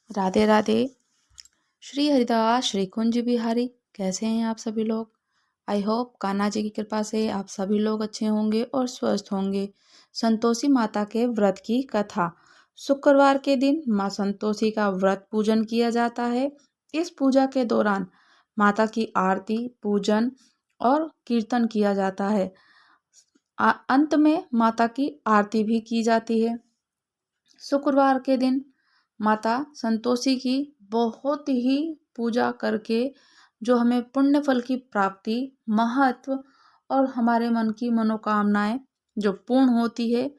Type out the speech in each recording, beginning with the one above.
राधे राधे। श्री हरिदास श्री कुंज बिहारी। कैसे हैं आप सभी लोग? आई होप कान्हा जी की कृपा से आप सभी लोग अच्छे होंगे और स्वस्थ होंगे। संतोषी माता के व्रत की कथा। शुक्रवार के दिन माँ संतोषी का व्रत पूजन किया जाता है। इस पूजा के दौरान माता की आरती, पूजन और कीर्तन किया जाता है। अंत में माता की आरती भी की जाती है। शुक्रवार के दिन माता संतोषी की बहुत ही पूजा करके जो हमें पुण्य फल की प्राप्ति, महत्व और हमारे मन की मनोकामनाएं जो पूर्ण होती है,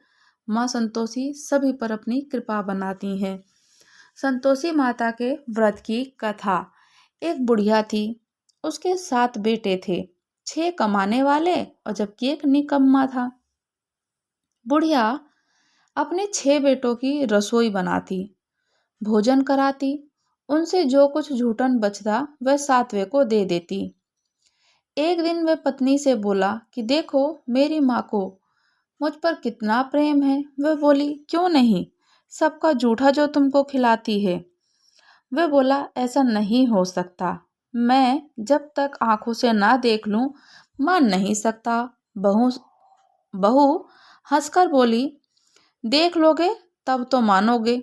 माँ संतोषी सभी पर अपनी कृपा बनाती हैं। संतोषी माता के व्रत की कथा। एक बुढ़िया थी, उसके 7 बेटे थे, 6 कमाने वाले और जबकि एक निकम्मा था। बुढ़िया अपने 6 बेटों की रसोई बनाती, भोजन कराती, उनसे जो कुछ झूठन बचता वह 7वें को दे देती। एक दिन वह पत्नी से बोला कि देखो मेरी माँ को मुझ पर कितना प्रेम है। वह बोली क्यों नहीं, सबका जूठा जो तुमको खिलाती है। वह बोला ऐसा नहीं हो सकता, मैं जब तक आंखों से ना देख लूं मान नहीं सकता। बहू बहू हंसकर बोली देख लोगे तब तो मानोगे।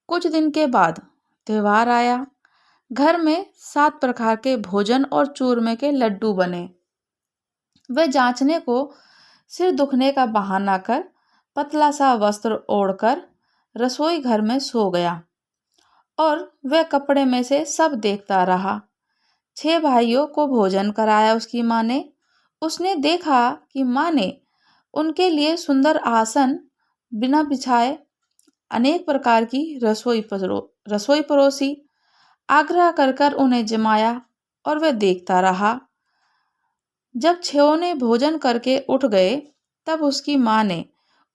कुछ दिन के बाद त्योहार आया। घर में 7 प्रकार के भोजन और चूरमे के लड्डू बने। वह जांचने को सिर दुखने का बहाना कर पतला सा वस्त्र ओढ़कर रसोई घर में सो गया और वह कपड़े में से सब देखता रहा। 6 भाइयों को भोजन कराया उसकी माँ ने। उसने देखा कि माँ ने उनके लिए सुंदर आसन बिना बिछाए अनेक प्रकार की रसोई परोसी। आग्रह कर कर उन्हें जमाया और वह देखता रहा। जब 6 ने भोजन करके उठ गए तब उसकी माँ ने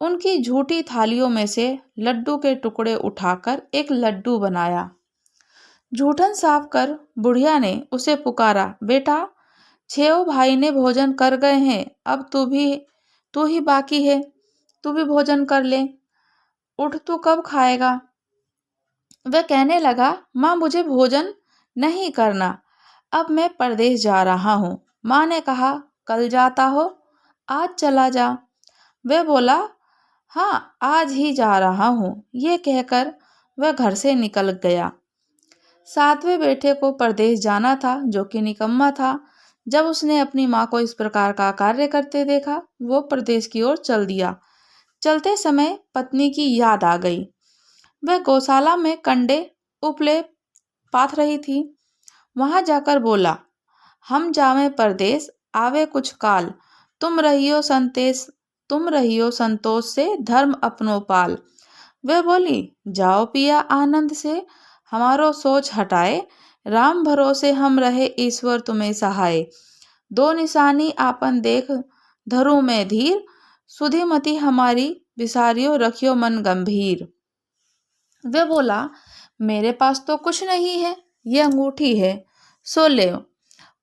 उनकी झूठी थालियों में से लड्डू के टुकड़े उठाकर एक लड्डू बनाया। जूठन साफ कर बुढ़िया ने उसे पुकारा, बेटा 6 भाई ने भोजन कर गए हैं, अब तू ही बाकी है, तू भी भोजन कर ले, उठ तू कब खाएगा। वह कहने लगा, माँ मुझे भोजन नहीं करना, अब मैं परदेश जा रहा हूँ। माँ ने कहा, कल जाता हो, आज चला जा। वह बोला, हाँ आज ही जा रहा हूँ। ये कहकर वह घर से निकल गया। 7वें बेटे को परदेश जाना था, जो कि निकम्मा था। जब उसने अपनी माँ को इस प्रकार का कार्य करते देखा, वो परदेश की ओर चल दिया। चलते समय पत्नी की याद आ गई। वह गौशाला में कंडे उपले पाथ रही थी। वहां जाकर बोला, हम जावे परदेश आवे कुछ काल, तुम रहियो संतोष से धर्म अपनो पाल। वह बोली, जाओ पिया आनंद से, हमारो सोच हटाए, राम भरोसे हम रहे ईश्वर तुम्हें सहाय। 2 निशानी आपन देख धरू में धीर, सुधीमती हमारी विसारियो रखियो मन गंभीर। वह बोला, मेरे पास तो कुछ नहीं है, ये अंगूठी है, सो ले,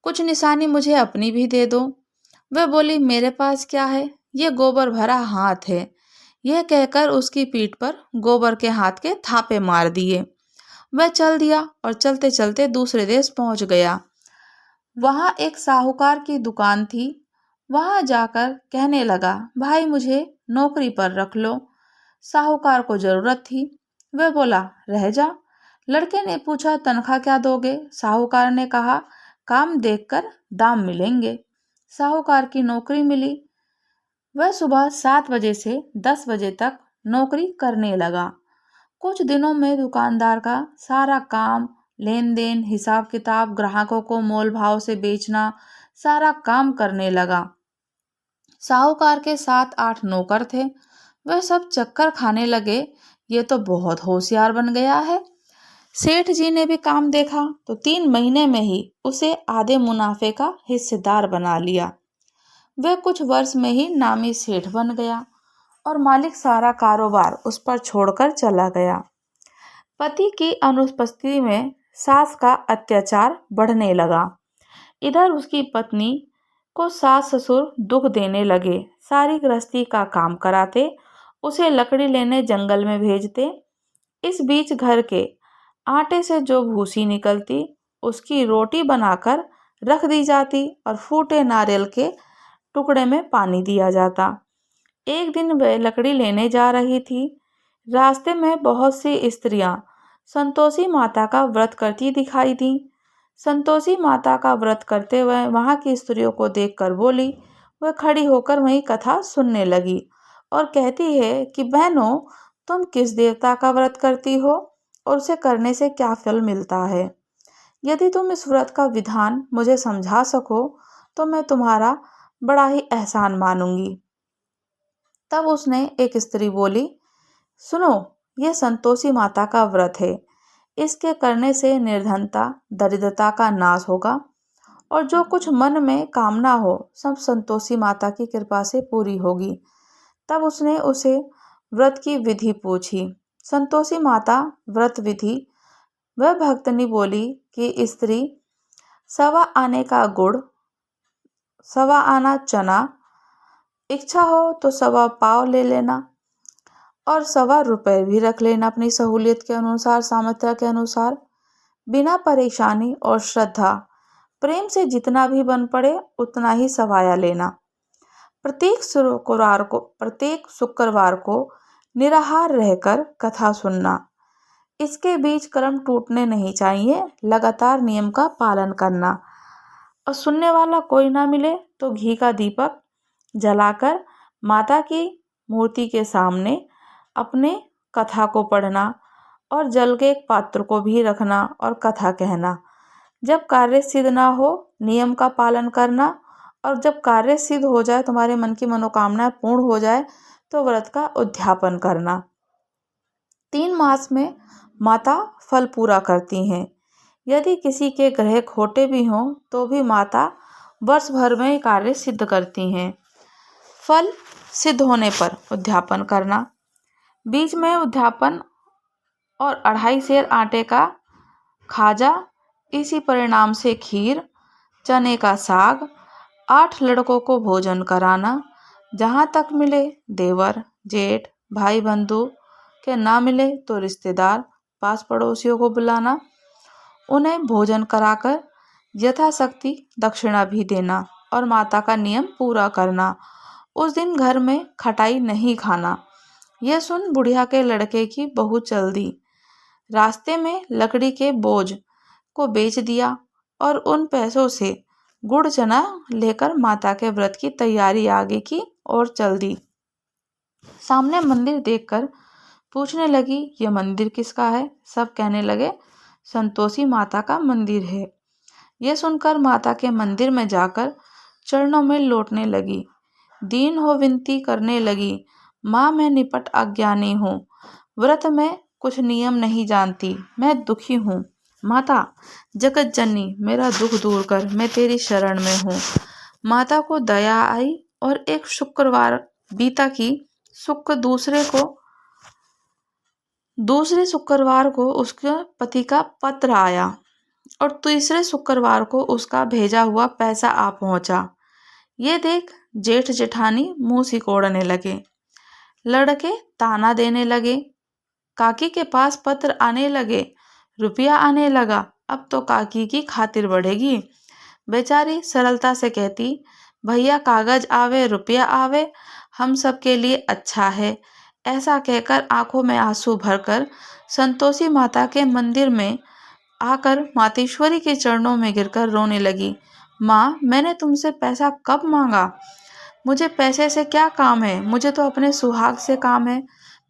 कुछ निशानी मुझे अपनी भी दे दो। वह बोली, मेरे पास क्या है, ये गोबर भरा हाथ है। यह कहकर उसकी पीठ पर गोबर के हाथ के थापे मार दिए। वह चल दिया और चलते चलते दूसरे देश पहुंच गया। वहां एक साहूकार की दुकान थी। वहां जाकर कहने लगा, भाई मुझे नौकरी पर रख लो। साहूकार को जरूरत थी। वह बोला, रह जा। लड़के ने पूछा, तनख्वाह क्या दोगे? साहूकार ने कहा, काम देखकर दाम मिलेंगे। साहूकार की नौकरी मिली। वह सुबह 7 बजे से 10 बजे तक नौकरी करने लगा। कुछ दिनों में दुकानदार का सारा काम, लेन देन, हिसाब किताब, ग्राहकों को मोल भाव से बेचना, सारा काम करने लगा। साहूकार के 7-8 नौकर थे। वह सब चक्कर खाने लगे, ये तो बहुत होशियार बन गया है। सेठ जी ने भी काम देखा तो 3 महीने में ही उसे आधे मुनाफे का हिस्सेदार बना लिया। वह कुछ वर्ष में ही नामी सेठ बन गया और मालिक सारा कारोबार उस पर छोड़कर चला गया। पति की अनुपस्थिति में सास का अत्याचार बढ़ने लगा। इधर उसकी पत्नी को सास ससुर दुख देने लगे, सारी गृहस्थी का काम कराते, उसे लकड़ी लेने जंगल में भेजते। इस बीच घर के आटे से जो भूसी निकलती उसकी रोटी बनाकर रख दी जाती और फूटे नारियल के टुकड़े में पानी दिया जाता। एक दिन वह लकड़ी लेने जा रही थी। रास्ते में बहुत सी स्त्रियां संतोषी माता का व्रत करती दिखाई दी। संतोषी माता का व्रत करते हुए वहां की स्त्रियों को देखकर बोली। वह खड़ी होकर वही कथा सुनने लगी और कहती है कि बहनों, तुम किस देवता का व्रत करती हो और उसे करने से क्या फल मिलता है? यदि तुम इस व्रत का विधान मुझे समझा सको तो मैं तुम्हारा बड़ा ही एहसान मानूंगी। तब उसने एक स्त्री बोली, सुनो, ये संतोषी माता का व्रत है। इसके करने से निर्धनता, दरिद्रता का नाश होगा और जो कुछ मन में कामना हो सब संतोषी माता की कृपा से पूरी होगी। तब उसने उसे व्रत की विधि पूछी। संतोषी माता व्रत विधि। वह भक्तनी बोली कि स्त्री, सवा आने का गुड़, सवा आना चना, इच्छा हो तो सवा पाव ले लेना और सवा रुपए भी रख लेना अपनी सहूलियत के अनुसार, सामर्थ्य के अनुसार। बिना परेशानी और श्रद्धा प्रेम से जितना भी बन पड़े उतना ही सवाया लेना। प्रत्येक शुक्रवार को निराहार रहकर कथा सुनना। इसके बीच कर्म टूटने नहीं चाहिए। लगातार नियम का पालन करना और सुनने वाला कोई ना मिले तो घी का दीपक जलाकर माता की मूर्ति के सामने अपने कथा को पढ़ना और जल के एक पात्र को भी रखना और कथा कहना। जब कार्य सिद्ध ना हो, नियम का पालन करना और जब कार्य सिद्ध हो जाए, तुम्हारे मन की मनोकामना पूर्ण हो जाए तो व्रत का उद्यापन करना। 3 मास में माता फल पूरा करती हैं। यदि किसी के ग्रह खोटे भी हों तो भी माता वर्ष भर में कार्य सिद्ध करती हैं। फल सिद्ध होने पर उद्यापन करना। बीच में उद्यापन और 2.5 सेर आटे का खाजा, इसी परिणाम से खीर, चने का साग, 8 लड़कों को भोजन कराना। जहाँ तक मिले देवर, जेठ, भाई बंधु के ना मिले तो रिश्तेदार, पास पड़ोसियों को बुलाना। उन्हें भोजन कराकर यथाशक्ति दक्षिणा भी देना और माता का नियम पूरा करना। उस दिन घर में खटाई नहीं खाना। यह सुन बुढ़िया के लड़के की बहू चल दी। रास्ते में लकड़ी के बोझ को बेच दिया और उन पैसों से गुड़ चना लेकर माता के व्रत की तैयारी आगे की ओर चल दी। सामने मंदिर देखकर पूछने लगी, यह मंदिर किसका है? सब कहने लगे, संतोषी माता का मंदिर है। यह सुनकर माता के मंदिर में जाकर चरणों में लौटने लगी। दीन हो विनती करने लगी, माँ, मैं निपट अज्ञानी हूँ, व्रत में कुछ नियम नहीं जानती, मैं दुखी हूँ। माता जगत जननी, मेरा दुख दूर कर, मैं तेरी शरण में हूँ। माता को दया आई और एक शुक्रवार बीता की दूसरे शुक्रवार को उसके पति का पत्र आया और तीसरे शुक्रवार को उसका भेजा हुआ पैसा आ पहुंचा। ये देख जेठ जेठानी मुंह सिकोड़ने लगे। लड़के ताना देने लगे। काकी के पास पत्र आने लगे, रुपया आने लगा, अब तो काकी की खातिर बढ़ेगी। बेचारी सरलता से कहती, भैया कागज आवे रुपया आवे, हम सब के लिए अच्छा है। ऐसा कहकर आंखों में आंसू भरकर संतोषी माता के मंदिर में आकर मातेश्वरी के चरणों में गिरकर रोने लगी। माँ, मैंने तुमसे पैसा कब मांगा? मुझे पैसे से क्या काम है? मुझे तो अपने सुहाग से काम है।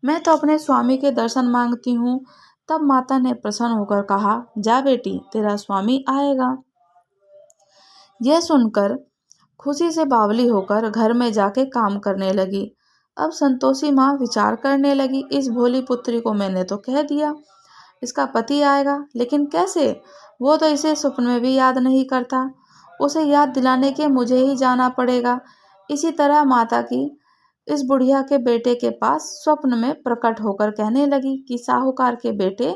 मैं तो अपने स्वामी के दर्शन मांगती हूँ। तब माता ने प्रसन्न होकर कहा, जा बेटी, तेरा स्वामी आएगा। यह सुनकर खुशी से बावली होकर घर में जाके काम करने लगी। अब संतोषी माँ विचार करने लगी, इस भोली पुत्री को मैंने तो कह दिया इसका पति आएगा, लेकिन कैसे? वो तो इसे स्वप्न में भी याद नहीं करता। उसे याद दिलाने के मुझे ही जाना पड़ेगा। इसी तरह माता की इस बुढ़िया के बेटे के पास स्वप्न में प्रकट होकर कहने लगी कि साहूकार के बेटे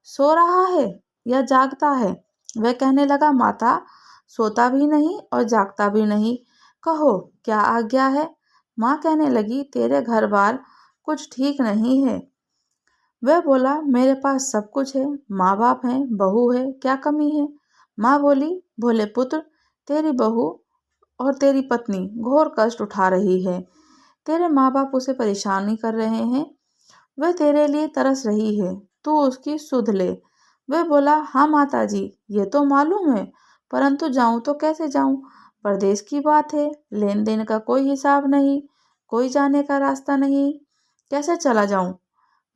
सो रहा है या जागता है? वह कहने लगा, माता, सोता भी नहीं और जागता भी नहीं, कहो क्या आज्ञा है? माँ कहने लगी, तेरे घर बार कुछ ठीक नहीं है। वह बोला, मेरे पास सब कुछ है, माँ बाप हैं, बहू है, क्या कमी है। माँ बोली, भोले पुत्र, तेरी बहू और तेरी पत्नी घोर कष्ट उठा रही है। तेरे माँ बाप उसे परेशानी कर रहे हैं। वह तेरे लिए तरस रही है, तू उसकी सुध ले। वह बोला, हाँ माता जी, ये तो मालूम है, परंतु जाऊं तो कैसे जाऊं। परदेश की बात है, लेन देन का कोई हिसाब नहीं, कोई जाने का रास्ता नहीं, कैसे चला जाऊं।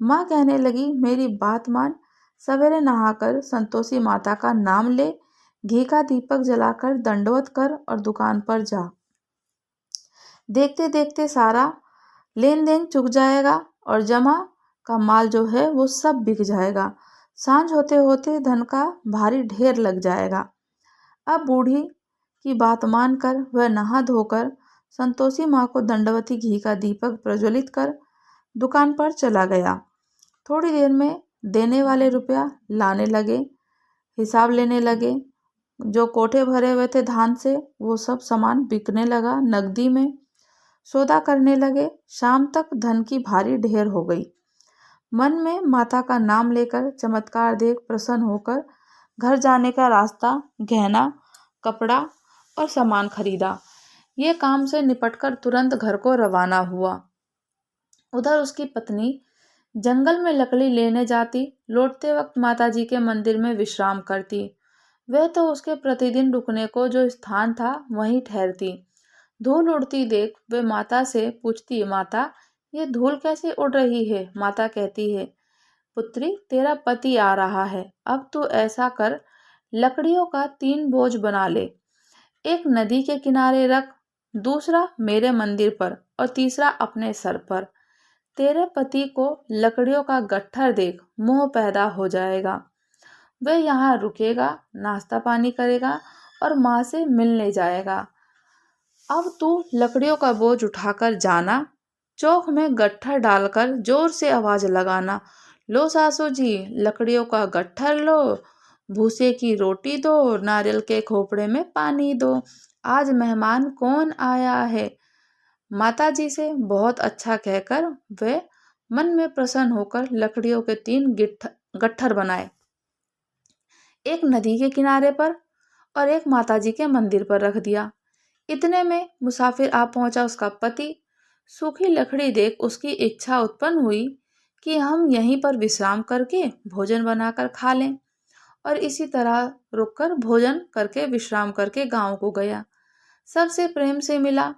माँ कहने लगी, मेरी बात मान, सवेरे नहाकर संतोषी माता का नाम ले, घी का दीपक जलाकर दंडवत कर और दुकान पर जा। देखते देखते सारा लेन देन चुक जाएगा और जमा का माल जो है वो सब बिक जाएगा। सांझ होते होते धन का भारी ढेर लग जाएगा। अब बूढ़ी की बात मानकर वह नहा धोकर संतोषी माँ को दंडवती घी का दीपक प्रज्वलित कर दुकान पर चला गया। थोड़ी देर में देने वाले रुपया लाने लगे, हिसाब लेने लगे। जो कोठे भरे हुए थे धान से वो सब सामान बिकने लगा नकदी में। सौदा करने लगे। शाम तक धन की भारी ढेर हो गई। मन में माता का नाम लेकर चमत्कार देख प्रसन्न होकर घर जाने का रास्ता, गहना, कपड़ा और सामान खरीदा। ये काम से निपटकर तुरंत घर को रवाना हुआ। उधर उसकी पत्नी जंगल में लकड़ी लेने जाती, लौटते वक्त माताजी के मंदिर में विश्राम करती। वह तो उसके प्रतिदिन रुकने को जो स्थान था वहीं ठहरती। धूल उड़ती देख वे माता से पूछती, माता ये धूल कैसे उड़ रही है। माता कहती है, पुत्री तेरा पति आ रहा है, अब तू ऐसा कर, लकड़ियों का 3 बोझ बना ले, एक नदी के किनारे रख, दूसरा मेरे मंदिर पर और तीसरा अपने सर पर। तेरे पति को लकड़ियों का गट्ठर देख मोह पैदा हो जाएगा। वह यहाँ रुकेगा, नाश्ता पानी करेगा और माँ से मिलने जाएगा। अब तू लकड़ियों का बोझ उठाकर जाना, चौक में गट्ठर डालकर जोर से आवाज लगाना, लो सासू जी लकड़ियों का गट्ठर लो, भूसे की रोटी दो, नारियल के खोपड़े में पानी दो, आज मेहमान कौन आया है। माता जी से बहुत अच्छा कहकर वे मन में प्रसन्न होकर लकड़ियों के 3 गट्ठर बनाए, एक नदी के किनारे पर और एक माताजी के मंदिर पर रख दिया। इतने में मुसाफिर आ पहुंचा उसका पति। सूखी लकड़ी देख उसकी इच्छा उत्पन्न हुई कि हम यहीं पर विश्राम करके भोजन बनाकर खा लें, और इसी तरह रुककर भोजन करके विश्राम करके गांव को गया। सबसे प्रेम से मिला।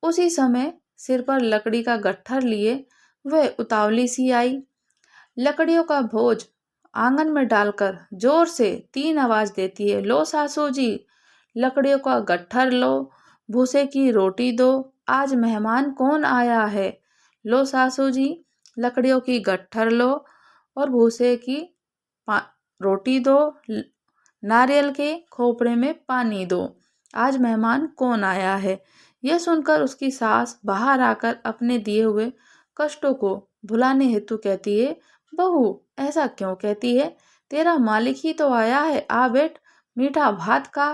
उसी समय सिर पर लकड़ी का गट्ठर लिए वह उतावली सी आई। लकड़ियों का बोझ आंगन में डालकर जोर से 3 आवाज देती है, लो सासू जी लकड़ियों का गट्ठर लो, भूसे की रोटी दो, आज मेहमान कौन आया है। लो सासू जी लकड़ियों की गट्ठर लो और भूसे की रोटी दो, नारियल के खोपड़े में पानी दो, आज मेहमान कौन आया है। यह सुनकर उसकी सास बाहर आकर अपने दिए हुए कष्टों को भुलाने हेतु कहती है, बहू ऐसा क्यों कहती है, तेरा मालिक ही तो आया है, आ बैठ, मीठा भात खा,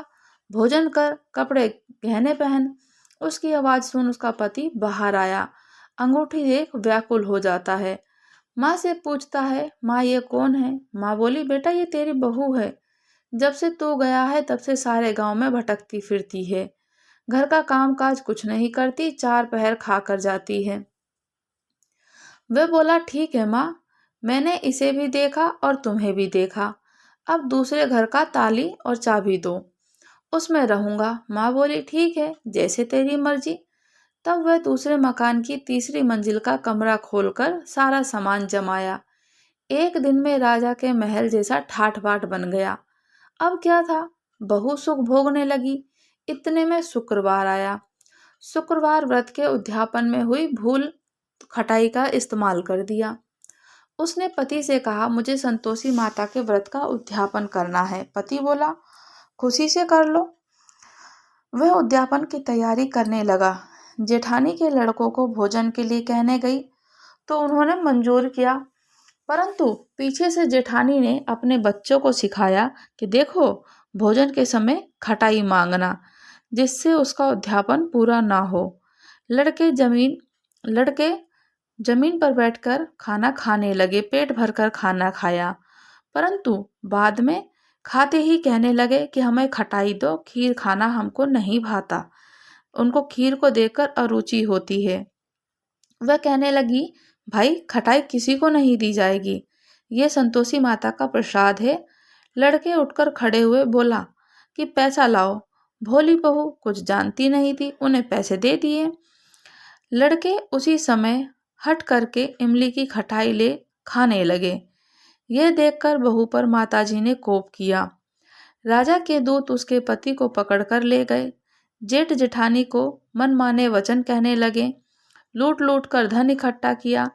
भोजन कर, कपड़े गहने पहन। उसकी आवाज सुन उसका पति बाहर आया। अंगूठी देख व्याकुल हो जाता है। माँ से पूछता है, माँ ये कौन है। माँ बोली, बेटा ये तेरी बहू है, जब से तू गया है तब से सारे गांव में भटकती फिरती है, घर का काम काज कुछ नहीं करती, 4 पहर खा कर जाती है। वह बोला, ठीक है माँ, मैंने इसे भी देखा और तुम्हें भी देखा, अब दूसरे घर का ताली और चाबी दो, उसमें रहूंगा। माँ बोली, ठीक है, जैसे तेरी मर्जी। तब वह दूसरे मकान की तीसरी मंजिल का कमरा खोलकर सारा सामान जमाया। एक दिन में राजा के महल जैसा ठाठ बाट बन गया। अब क्या था, बहू सुख भोगने लगी। इतने में शुक्रवार आया। शुक्रवार व्रत के उद्यापन में हुई भूल खटाई का इस्तेमाल कर दिया। उसने पति से कहा, मुझे संतोषी माता के व्रत का उद्यापन करना है। पति बोला, खुशी से कर लो। वह उद्यापन की तैयारी करने लगा। जेठानी के लड़कों को भोजन के लिए कहने गई तो उन्होंने मंजूर किया, परंतु पीछे से जेठानी ने अपने बच्चों को सिखाया कि देखो भोजन के समय खटाई मांगना, जिससे उसका उद्यापन पूरा ना हो। लड़के जमीन पर बैठकर खाना खाने लगे, पेट भरकर खाना खाया, परंतु बाद में खाते ही कहने लगे कि हमें खटाई दो, खीर खाना हमको नहीं भाता। उनको खीर को देखकर अरुचि होती है। वह कहने लगी, भाई खटाई किसी को नहीं दी जाएगी, ये संतोषी माता का प्रसाद है। लड़के उठकर खड़े हुए, बोला कि पैसा लाओ। भोली बहू कुछ जानती नहीं थी, उन्हें पैसे दे दिए। लड़के उसी समय हट करके इमली की खटाई ले खाने लगे। यह देखकर बहू पर माताजी ने कोप किया। राजा के दूत उसके पति को पकड़कर ले गए। जेठ जेठानी को मनमाने वचन कहने लगे, लूट लूट कर धन इकट्ठा किया,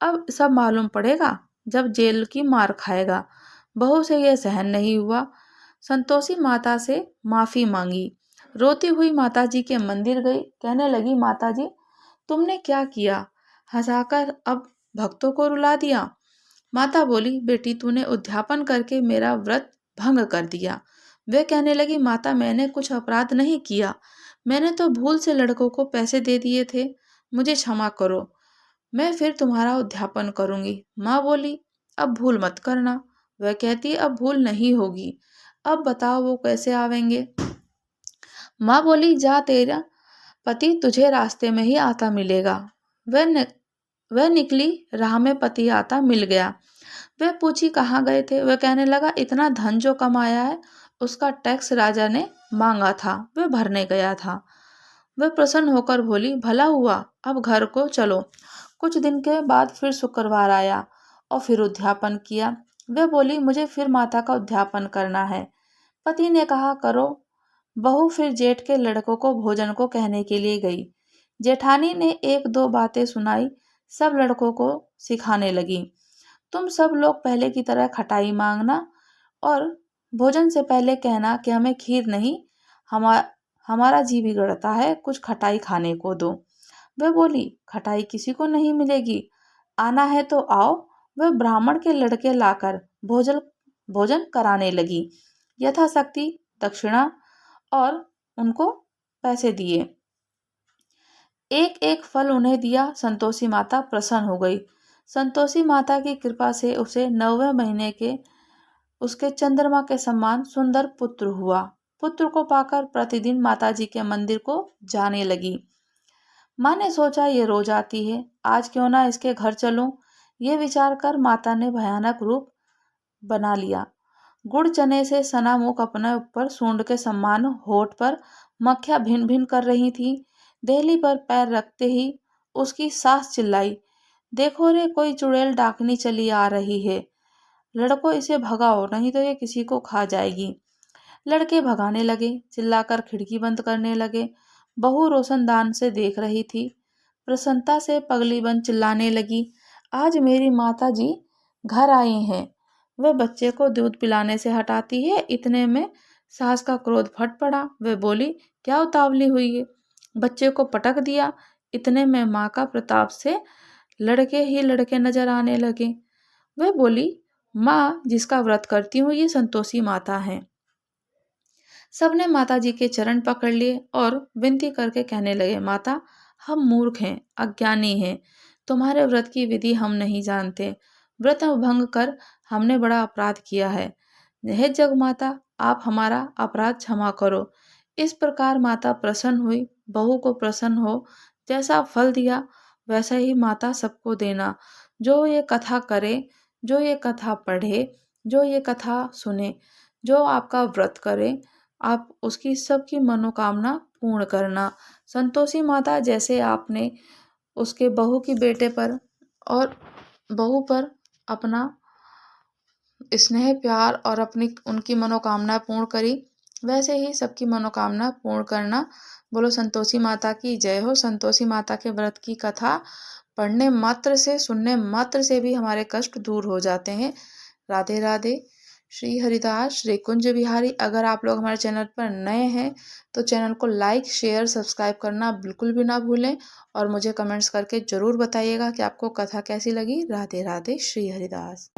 अब सब मालूम पड़ेगा जब जेल की मार खाएगा। बहू से यह सहन नहीं हुआ, संतोषी माता से माफी मांगी। रोती हुई माताजी के मंदिर गई, कहने लगी, माताजी तुमने क्या किया, हंसाकर अब भक्तों को रुला दिया। माता बोली, बेटी तूने उद्यापन करके मेरा व्रत भंग कर दिया। वे कहने लगी, माता मैंने कुछ अपराध नहीं किया, मैंने तो भूल से लड़कों को पैसे दे दिए थे, मुझे क्षमा करो, मैं फिर तुम्हारा उद्यापन करूंगी। माँ बोली, अब भूल मत करना। वह कहती, अब भूल नहीं होगी, अब बताओ वो कैसे आवेंगे। माँ बोली, जा तेरा पति तुझे रास्ते में ही आता मिलेगा। वह निकली, राह में पति आता मिल गया। वह पूछी, कहाँ गए थे। वह कहने लगा, इतना धन जो कमाया है उसका टैक्स राजा ने मांगा था, वह भरने गया था। वह प्रसन्न होकर बोली, भला हुआ, अब घर को चलो। कुछ दिन के बाद फिर शुक्रवार आया और फिर उद्यापन किया। वह बोली, मुझे फिर माता का उद्यापन करना है। पति ने कहा, करो। बहू फिर जेठ के लड़कों को भोजन को कहने के लिए गई। जेठानी ने एक दो बातें सुनाई, सब लड़कों को सिखाने लगी। तुम सब लोग पहले की तरह खटाई मांगना और भोजन से पहले कहना कि हमें खीर नहीं, हमारा जी बिगड़ता है, कुछ खटाई खाने को दो। वह बोली, खटाई किसी को नहीं मिलेगी, आना है तो आओ। वह ब्राह्मण के लड़के लाकर भोजन कराने लगी। यथाशक्ति दक्षिणा और उनको पैसे दिए। एक एक फल उन्हें दिया। संतोषी माता प्रसन्न हो गई। संतोषी माता की कृपा से उसे 9वें महीने के उसके चंद्रमा के समान सुंदर पुत्र हुआ। पुत्र को पाकर प्रतिदिन माताजी के मंदिर को जाने लगी। माँ ने सोचा, ये रोज आती है, आज क्यों ना इसके घर चलूं। ये विचार कर माता ने भयानक रूप बना लिया। गुड़ चने से सना मुख अपने ऊपर सूंड के समान, होठ पर मक्खियां भिन भिन कर रही थी। देहली पर पैर रखते ही उसकी सास चिल्लाई, देखो रे, कोई चुड़ैल डाकनी चली आ रही है, लड़को इसे भगाओ, नहीं तो ये किसी को खा जाएगी। लड़के भगाने लगे, चिल्लाकर खिड़की बंद करने लगे। बहू रोशनदान से देख रही थी। प्रसन्नता से पगली बन चिल्लाने लगी, आज मेरी माता जी घर आई हैं। वह बच्चे को दूध पिलाने से हटाती है, इतने में सास का क्रोध फट पड़ा। वह बोली, क्या उतावली हुई है, बच्चे को पटक दिया। इतने में माँ का प्रताप से लड़के ही लड़के नजर आने लगे। वह बोली, माँ जिसका व्रत करती हूँ ये संतोषी माता है। सबने माताजी के चरण पकड़ लिए और विनती करके कहने लगे, माता हम मूर्ख हैं, अज्ञानी हैं, तुम्हारे व्रत की विधि हम नहीं जानते, व्रत भंग कर हमने बड़ा अपराध किया है, हे जग माता आप हमारा अपराध क्षमा करो। इस प्रकार माता प्रसन्न हुई। बहू को प्रसन्न हो, जैसा फल दिया वैसा ही माता सबको देना। जो ये कथा करे, जो ये कथा पढ़े, जो ये कथा सुने, जो आपका व्रत करे, आप उसकी सबकी मनोकामना पूर्ण करना। संतोषी माता जैसे आपने उसके बहू की बेटे पर और बहू पर अपना स्नेह प्यार और अपनी उनकी मनोकामना पूर्ण करी, वैसे ही सबकी मनोकामना पूर्ण करना। बोलो संतोषी माता की जय हो। संतोषी माता के व्रत की कथा पढ़ने मात्र से, सुनने मात्र से भी हमारे कष्ट दूर हो जाते हैं। राधे राधे। श्री हरिदास श्री कुंज बिहारी। अगर आप लोग हमारे चैनल पर नए हैं तो चैनल को लाइक शेयर सब्सक्राइब करना बिल्कुल भी ना भूलें और मुझे कमेंट्स करके ज़रूर बताइएगा कि आपको कथा कैसी लगी। राधे राधे। श्री हरिदास।